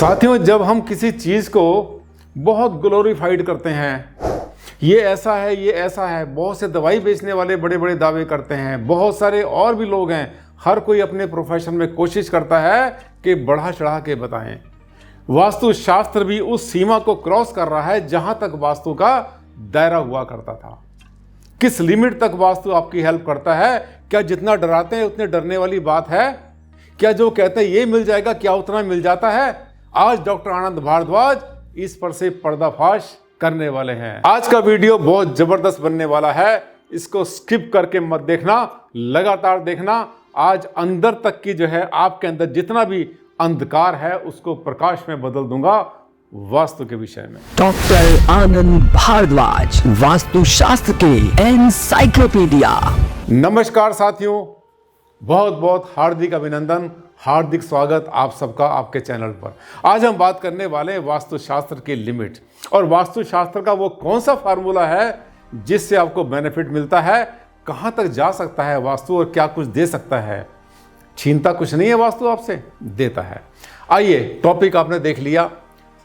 साथियों, जब हम किसी चीज़ को बहुत ग्लोरीफाइड करते हैं, ये ऐसा है, ये ऐसा है, बहुत से दवाई बेचने वाले बड़े बड़े दावे करते हैं, बहुत सारे और भी लोग हैं, हर कोई अपने प्रोफेशन में कोशिश करता है कि बढ़ा चढ़ा के बताएं। वास्तुशास्त्र भी उस सीमा को क्रॉस कर रहा है जहां तक वास्तु का दायरा हुआ करता था। किस लिमिट तक वास्तु आपकी हेल्प करता है? क्या जितना डराते हैं उतने डरने वाली बात है? क्या जो कहते हैं ये मिल जाएगा, क्या उतना मिल जाता है? आज डॉक्टर आनंद भारद्वाज इस पर से पर्दाफाश करने वाले हैं। आज का वीडियो बहुत जबरदस्त बनने वाला है, इसको स्किप करके मत देखना, लगातार देखना। आज अंदर तक की जो है आपके अंदर जितना भी अंधकार है उसको प्रकाश में बदल दूंगा वास्तु के विषय में। डॉक्टर आनंद भारद्वाज, वास्तुशास्त्र के एनसाइक्लोपीडिया। नमस्कार साथियों, बहुत बहुत हार्दिक अभिनंदन, हार्दिक स्वागत आप सबका आपके चैनल पर। आज हम बात करने वाले हैं वास्तुशास्त्र की लिमिट और वास्तुशास्त्र का वो कौन सा फार्मूला है जिससे आपको बेनिफिट मिलता है, कहां तक जा सकता है वास्तु और क्या कुछ दे सकता है। छीनता कुछ नहीं है वास्तु, आपसे देता है। आइए, टॉपिक आपने देख लिया।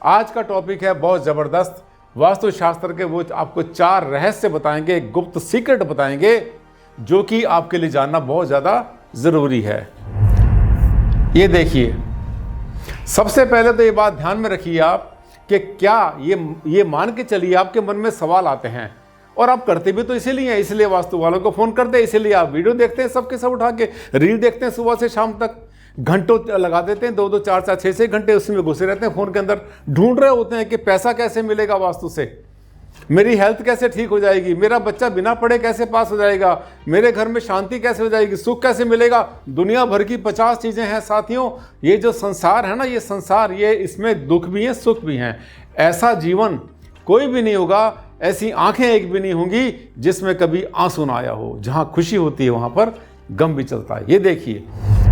आज का टॉपिक है बहुत ज़बरदस्त। वास्तुशास्त्र के वो आपको 4 रहस्य बताएंगे, गुप्त सीक्रेट बताएंगे, जो कि आपके लिए जानना बहुत ज़्यादा ज़रूरी है। ये देखिए, सबसे पहले तो ये बात ध्यान में रखिए आप कि क्या ये मान के चलिए आपके मन में सवाल आते हैं और आप करते भी तो इसीलिए हैं, इसलिए वास्तु वालों को फ़ोन करते हैं, इसीलिए आप वीडियो देखते हैं सबके सब उठा के, रील देखते हैं सुबह से शाम तक, घंटों लगा देते हैं, 2-2, 4-4, 6-6 घंटे उसमें घुसे रहते हैं फ़ोन के अंदर, ढूंढ रहे होते हैं कि पैसा कैसे मिलेगा वास्तु से, मेरी हेल्थ कैसे ठीक हो जाएगी, मेरा बच्चा बिना पढ़े कैसे पास हो जाएगा, मेरे घर में शांति कैसे हो जाएगी, सुख कैसे मिलेगा। दुनिया भर की 50 चीज़ें हैं साथियों। ये जो संसार है ना, ये संसार, ये इसमें दुख भी हैं, सुख भी हैं। ऐसा जीवन कोई भी नहीं होगा, ऐसी आंखें एक भी नहीं होंगी जिसमें कभी आंसू ना आया हो। जहाँ खुशी होती है वहाँ पर गम भी चलता है। ये देखिए,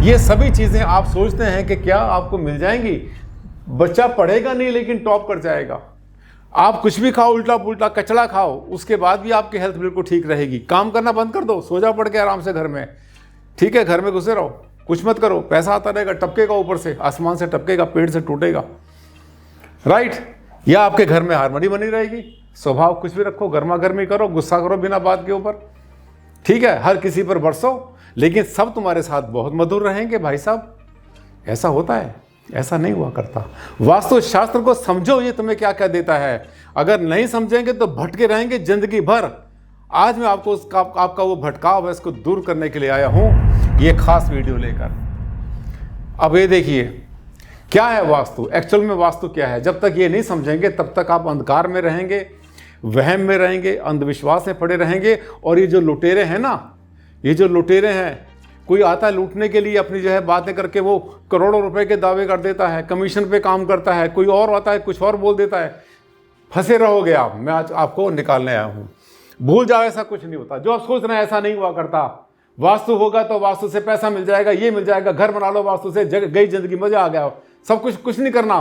ये सभी चीज़ें आप सोचते हैं कि क्या आपको मिल जाएंगी। बच्चा पढ़ेगा नहीं लेकिन टॉप कर जाएगा। आप कुछ भी खाओ, उल्टा पुल्टा कचड़ा खाओ, उसके बाद भी आपकी हेल्थ बिल्कुल ठीक रहेगी। काम करना बंद कर दो, सो जाओ पड़ के आराम से घर में, ठीक है, घर में घुसे रहो, कुछ मत करो, पैसा आता रहेगा, टपकेगा ऊपर से, आसमान से टपकेगा, पेड़ से टूटेगा, राइट। या आपके घर में हारमोनी बनी रहेगी। स्वभाव कुछ भी रखो, गर्मा गर्मी करो, गुस्सा करो बिना बात के ऊपर, ठीक है, हर किसी पर बरसो, लेकिन सब तुम्हारे साथ बहुत मधुर रहेंगे। भाई साहब, ऐसा होता है? ऐसा नहीं हुआ करता। वास्तुशास्त्र को समझो, ये तुम्हें क्या क्या देता है। अगर नहीं समझेंगे तो भटके रहेंगे जिंदगी भर। आज मैं आपको आपका वो भटकाव है, इसको दूर करने के लिए आया हूं, ये खास वीडियो लेकर। अब ये देखिए, क्या है वास्तु, एक्चुअल में वास्तु क्या है। जब तक ये नहीं समझेंगे तब तक आप अंधकार में रहेंगे, वहम में रहेंगे, अंधविश्वास में पड़े रहेंगे। और ये जो लुटेरे हैं ना, ये जो लुटेरे हैं, कोई आता है लूटने के लिए, अपनी जो है बातें करके वो करोड़ों रुपए के दावे कर देता है, कमीशन पे काम करता है, कोई और आता है कुछ और बोल देता है, फंसे रहोगे आप। मैं आज आपको निकालने आया हूँ। भूल जाओ, ऐसा कुछ नहीं होता। जो आप सोच रहे हैं ऐसा नहीं हुआ करता। वास्तु होगा तो वास्तु से पैसा मिल जाएगा, ये मिल जाएगा, घर बना लो वास्तु से, गई जिंदगी, मजा आ गया, सब कुछ नहीं करना।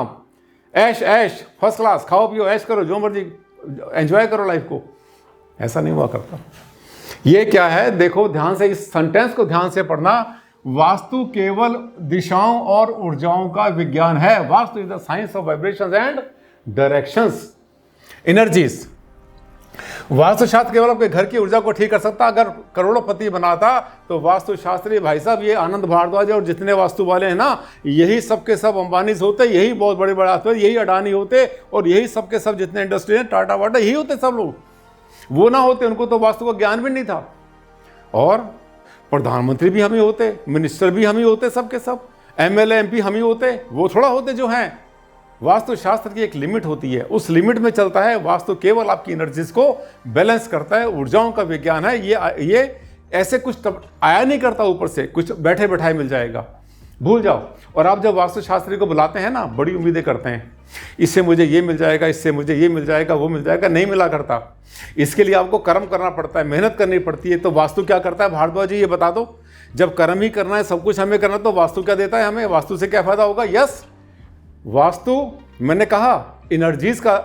ऐश ऐश फर्स्ट क्लास, खाओ पियो, ऐश करो, जो मर्जी एंजॉय करो लाइफ को। ऐसा नहीं हुआ करता। ये क्या है देखो ध्यान से, इस सेंटेंस को ध्यान से पढ़ना। वास्तु केवल दिशाओं और ऊर्जाओं का विज्ञान है। Vastu is the science of vibrations and directions, energies. वास्तुशास्त्र केवल आपके घर की ऊर्जा को ठीक कर सकता। अगर करोड़पति बनाता तो वास्तुशास्त्री भाई साहब, ये आनंद भारद्वाज और जितने वास्तु वाले हैं ना, यही सबके सब अंबानी होते, यही बहुत बड़े बड़े होते, यही अडानी होते, और यही सबके सब जितने इंडस्ट्री हैं, टाटा वाटा, यही होते सब लोग। वो ना होते, उनको तो वास्तु का ज्ञान भी नहीं था। और प्रधानमंत्री भी हम ही होते, मिनिस्टर भी हम ही होते, सबके सब एमएलए एमपी हम ही होते, वो थोड़ा होते जो हैं। वास्तुशास्त्र की एक लिमिट होती है, उस लिमिट में चलता है। वास्तु केवल आपकी एनर्जीज को बैलेंस करता है, ऊर्जाओं का विज्ञान है। ये ऐसे कुछ आया नहीं करता ऊपर से, कुछ बैठे बैठाए मिल जाएगा, भूल जाओ। और आप जब वास्तुशास्त्री को बुलाते हैं ना, बड़ी उम्मीदें करते हैं, इससे मुझे ये मिल जाएगा, इससे मुझे ये मिल जाएगा, वो मिल जाएगा। नहीं मिला करता। इसके लिए आपको कर्म करना पड़ता है, मेहनत करनी पड़ती है। तो वास्तु क्या करता है भारद्वाज जी, ये बता दो। जब कर्म ही करना है, सब कुछ हमें करना, तो वास्तु क्या देता है हमें? वास्तु से क्या फायदा होगा? यस, वास्तु मैंने कहा एनर्जीज का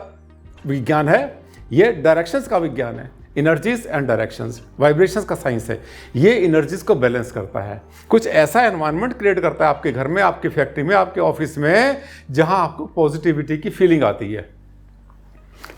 विज्ञान है, ये डायरेक्शंस का विज्ञान है। एनर्जीज एंड डायरेक्शंस, वाइब्रेशंस का साइंस है। ये एनर्जीज को बैलेंस करता है, कुछ ऐसा एनवायरनमेंट क्रिएट करता है आपके घर में, आपकी फैक्ट्री में, आपके ऑफिस में, जहां आपको पॉजिटिविटी की फीलिंग आती है।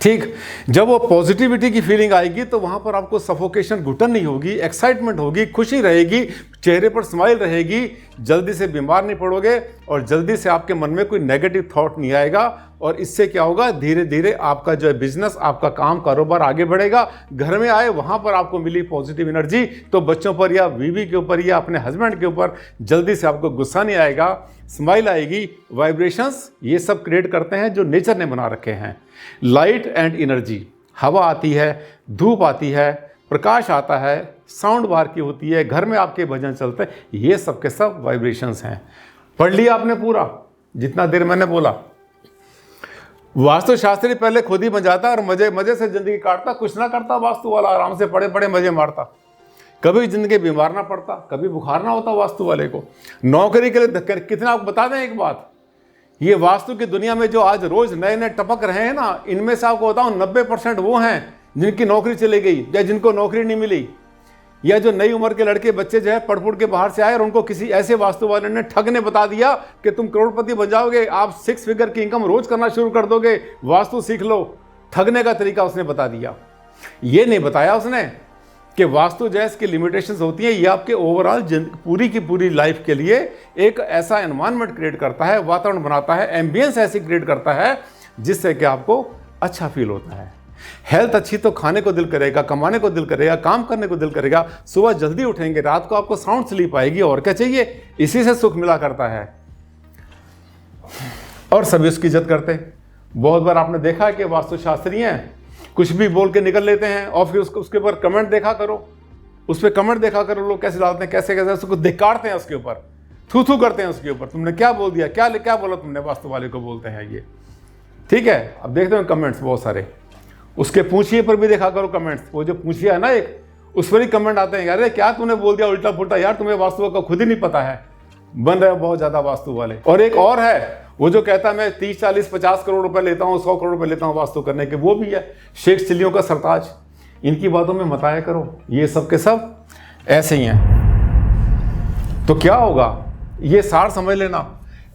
ठीक, जब वो पॉजिटिविटी की फीलिंग आएगी तो वहां पर आपको सफोकेशन, घुटन नहीं होगी, एक्साइटमेंट होगी, खुशी रहेगी, चेहरे पर स्माइल रहेगी, जल्दी से बीमार नहीं पड़ोगे और जल्दी से आपके मन में कोई नेगेटिव थॉट नहीं आएगा। और इससे क्या होगा, धीरे धीरे आपका जो है बिजनेस, आपका काम, कारोबार आगे बढ़ेगा। घर में आए, वहां पर आपको मिली पॉजिटिव एनर्जी, तो बच्चों पर या बीवी के ऊपर या अपने हस्बैंड के ऊपर जल्दी से आपको गुस्सा नहीं आएगा, स्माइल आएगी। वाइब्रेशंस ये सब क्रिएट करते हैं जो नेचर ने बना रखे हैं। लाइट एंड एनर्जी, हवा आती है, धूप आती है, प्रकाश आता है, साउंड बाहर की होती है, घर में आपके भजन चलते हैं, ये सब के सब वाइब्रेशंस हैं। पढ़ लिया आपने पूरा जितना देर मैंने बोला। वास्तुशास्त्री पहले खुद ही बन जाता और मजे मजे से जिंदगी काटता, कुछ ना करता वास्तु वाला, आराम से पड़े पड़े मजे मारता, कभी जिंदगी बीमार ना पड़ता, कभी बुखार ना होता वास्तु वाले को। नौकरी के लिए कितना, आपको बता दें एक बात, ये वास्तु की दुनिया में जो आज रोज नए नए टपक रहे हैं ना, इनमें से आपको बताऊं 90% वो हैं जिनकी नौकरी चली गई या जिनको नौकरी नहीं मिली, या जो नई उम्र के लड़के बच्चे जो है पढ़ पुढ़ के बाहर से आए और उनको किसी ऐसे वास्तु वाले ने ठग ने बता दिया कि तुम करोड़पति बन जाओगे, आप 6 फिगर की इनकम रोज करना शुरू कर दोगे, वास्तु सीख लो। ठगने का तरीका उसने बता दिया। ये नहीं बताया उसने कि वास्तु जैस की लिमिटेशंस होती हैं, ये आपके ओवरऑल पूरी की पूरी लाइफ के लिए एक ऐसा एनवायरनमेंट क्रिएट करता है, वातावरण बनाता है, एम्बियंस ऐसी क्रिएट करता है जिससे कि आपको अच्छा फील होता है। हेल्थ अच्छी तो खाने को दिल करेगा, कमाने को दिल करेगा, काम करने को दिल करेगा, सुबह जल्दी उठेंगे, रात को आपको साउंड स्लीप आएगी, और क्या चाहिए, इसी से सुख मिला करता है। और सभी उसकी इज्जत करते हैं। बहुत बार आपने देखा है कि वास्तुशास्त्री हैं, कुछ भी बोल के निकल लेते हैं और फिर उसके ऊपर कमेंट देखा करो, उस पर कमेंट देखा करो, लोग कैसे डालते हैं, कैसे कैसे उसको धिक्कारते हैं, उसके ऊपर थू थू करते हैं उसके ऊपर, तुमने क्या बोल दिया, क्या बोला तुमने, वास्तु वाले को बोलते हैं ये। ठीक है, अब देखते हैं कमेंट्स बहुत सारे, उसके पूछिए पर भी देखा करो कमेंट्स, वो जो पूछिए है ना एक, उस पर ही कमेंट आते हैं, अरे क्या तूने बोल दिया उल्टा पुल्टा, यार तुम्हें वास्तु का खुद ही नहीं पता है, बन रहे हो बहुत ज्यादा वास्तु वाले। और एक और है, वो जो कहता है मैं 30, 40, 50 करोड़ रुपए लेता हूँ, 100 करोड़ रुपए लेता हूँ वास्तु करने के, वो भी है शेख चिल्लियों का सरताज। इनकी बातों में मत आया करो, ये सब के सब ऐसे ही हैं। तो क्या होगा, ये सार समझ लेना,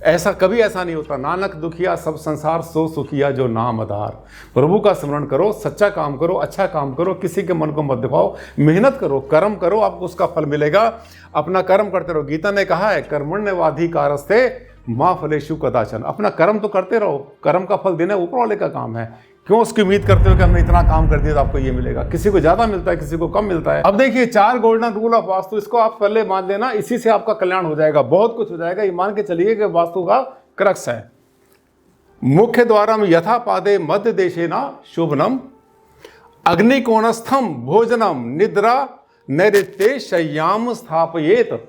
ऐसा कभी ऐसा नहीं होता। नानक दुखिया सब संसार सो सुखिया जो नाम आधार। प्रभु का स्मरण करो, सच्चा काम करो, अच्छा काम करो, किसी के मन को मत दिखाओ, मेहनत करो, कर्म करो, आपको उसका फल मिलेगा। अपना कर्म करते रहो। गीता ने कहा है कर्मण्यवाधिकारस्ते मां फलेषु कदाचन। अपना कर्म तो करते रहो, कर्म का फल देना ऊपर वाले का काम है। क्यों उसकी उम्मीद करते हो कि हमने इतना काम कर दिया तो आपको ये मिलेगा। किसी को ज्यादा मिलता है, किसी को कम मिलता है। अब देखिए 4 गोल्डन रूल ऑफ वास्तु, इसको आप पहले मान लेना, इसी से आपका कल्याण हो जाएगा, बहुत कुछ हो जाएगा। ये मान के चलिए कि वास्तु का क्रक्स है। मुख्य द्वारम यथा पादे मध्य देशेना शुभनम, अग्निकोणस्थम भोजनम निद्रा नैऋत्ये शय्याम स्थापयेत।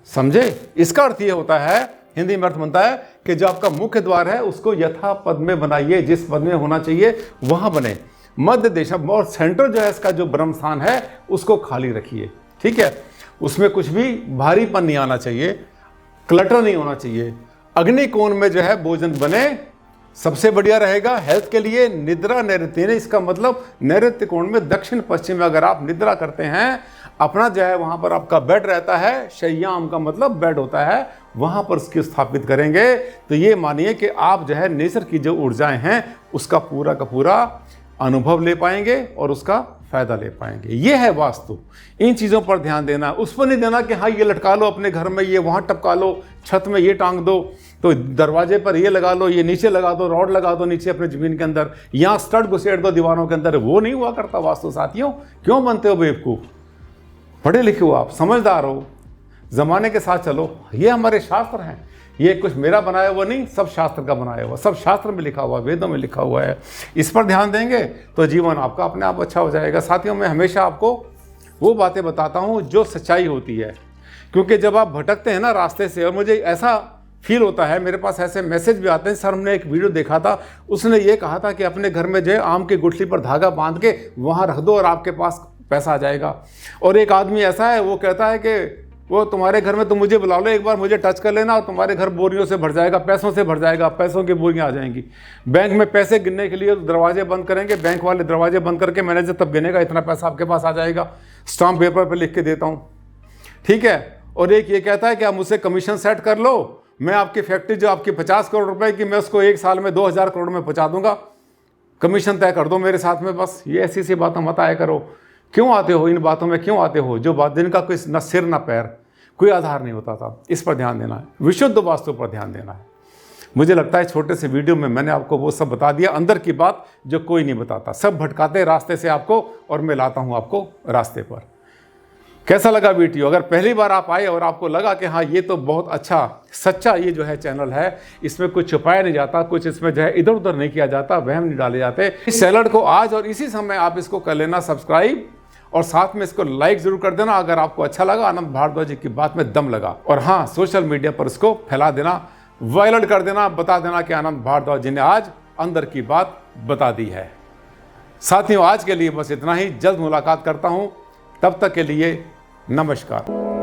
समझे, इसका अर्थ ये होता है, हिंदी में अर्थ बनता है कि जो आपका मुख्य द्वार है उसको यथा पद में बनाइए, जिस पद में होना चाहिए वहां बने। मध्य देश और सेंटर जो है इसका जो ब्रह्म स्थान है उसको खाली रखिए। ठीक है, उसमें कुछ भी भारीपन नहीं आना चाहिए, क्लटर नहीं होना चाहिए। अग्नि कोण में जो है भोजन बने, सबसे बढ़िया रहेगा हेल्थ के लिए। निद्रा नैऋत्य, इसका मतलब नैऋत्य कोण में दक्षिण पश्चिम में अगर आप निद्रा करते हैं, अपना जो है वहां पर आपका बेड रहता है, शय्याम का मतलब बेड होता है, वहां पर उसकी स्थापित करेंगे तो ये मानिए कि आप जो है नेचर की जो ऊर्जाएं हैं उसका पूरा का पूरा अनुभव ले पाएंगे और उसका फायदा ले पाएंगे। ये है वास्तु। इन चीज़ों पर ध्यान देना, उस पर नहीं देना कि हाँ ये लटका लो अपने घर में, ये वहाँ टपका लो, छत में ये टांग दो, तो दरवाजे पर ये लगा लो, ये नीचे लगा दो, रॉड लगा दो नीचे अपने जमीन के अंदर, यहाँ स्टड घुसेड़ दो दीवारों के अंदर। वो नहीं हुआ करता वास्तु साथियों। क्यों बनते हो बेवकूफ़? पढ़े लिखे हो आप, समझदार हो, जमाने के साथ चलो। ये हमारे शास्त्र हैं, ये कुछ मेरा बनाया हुआ नहीं, सब शास्त्र का बनाया हुआ, सब शास्त्र में लिखा हुआ, वेदों में लिखा हुआ है। इस पर ध्यान देंगे तो जीवन आपका अपने आप अच्छा हो जाएगा। साथियों, मैं हमेशा आपको वो बातें बताता हूँ जो सच्चाई होती है, क्योंकि जब आप भटकते हैं ना रास्ते से, और मुझे ऐसा फील होता है, मेरे पास ऐसे मैसेज भी आते हैं। सर हमने एक वीडियो देखा था, उसने ये कहा था कि अपने घर में जो है आम की गुठली पर धागा बांध के वहाँ रख दो और आपके पास पैसा आ जाएगा। और एक आदमी ऐसा है, वो कहता है कि वो तुम्हारे घर में तुम मुझे बुला लो, एक बार मुझे टच कर लेना और तुम्हारे घर बोरियों से भर जाएगा, पैसों से भर जाएगा, पैसों की बोरियां आ जाएंगी। बैंक में पैसे गिनने के लिए दरवाजे बंद करेंगे, बैंक वाले दरवाजे बंद करके मैनेजर तब गिनेगा, इतना पैसा आपके पास आ जाएगा, स्टाम्प पेपर पर लिख के देता हूँ, ठीक है। और एक ये कहता है कि आप मुझसे कमीशन सेट कर लो, मैं आपकी फैक्ट्री जो आपकी 50 करोड़ रुपए की, मैं उसको एक साल में 2000 करोड़ में पहुँचा दूंगा, कमीशन तय कर दो मेरे साथ में। बस ये ऐसी सी बातें मत आया करो। क्यों आते हो इन बातों में, क्यों आते हो जो बात जिनका कोई न सिर न पैर, कोई आधार नहीं होता था। इस पर ध्यान देना है, विशुद्ध वास्तु पर ध्यान देना है। मुझे लगता है छोटे से वीडियो में मैंने आपको वो सब बता दिया, अंदर की बात जो कोई नहीं बताता, सब भटकाते रास्ते से आपको, और मैं लाता हूँ आपको रास्ते पर। कैसा लगा वीडियो? अगर पहली बार आप आए और आपको लगा कि हाँ ये तो बहुत अच्छा सच्चा ये जो है चैनल है, इसमें कुछ छुपाया नहीं जाता, कुछ इसमें जो है इधर उधर नहीं किया जाता, वहम नहीं डाले जाते, इस चैनल को आज और इसी समय आप इसको कर लेना सब्सक्राइब, और साथ में इसको लाइक जरूर कर देना अगर आपको अच्छा लगा, आनंद भारद्वाज जी की बात में दम लगा। और हाँ, सोशल मीडिया पर इसको फैला देना, वायरल कर देना, बता देना कि आनंद भारद्वाज जी ने आज अंदर की बात बता दी है। साथियों, आज के लिए बस इतना ही, जल्द मुलाकात करता हूँ, तब तक के लिए नमस्कार।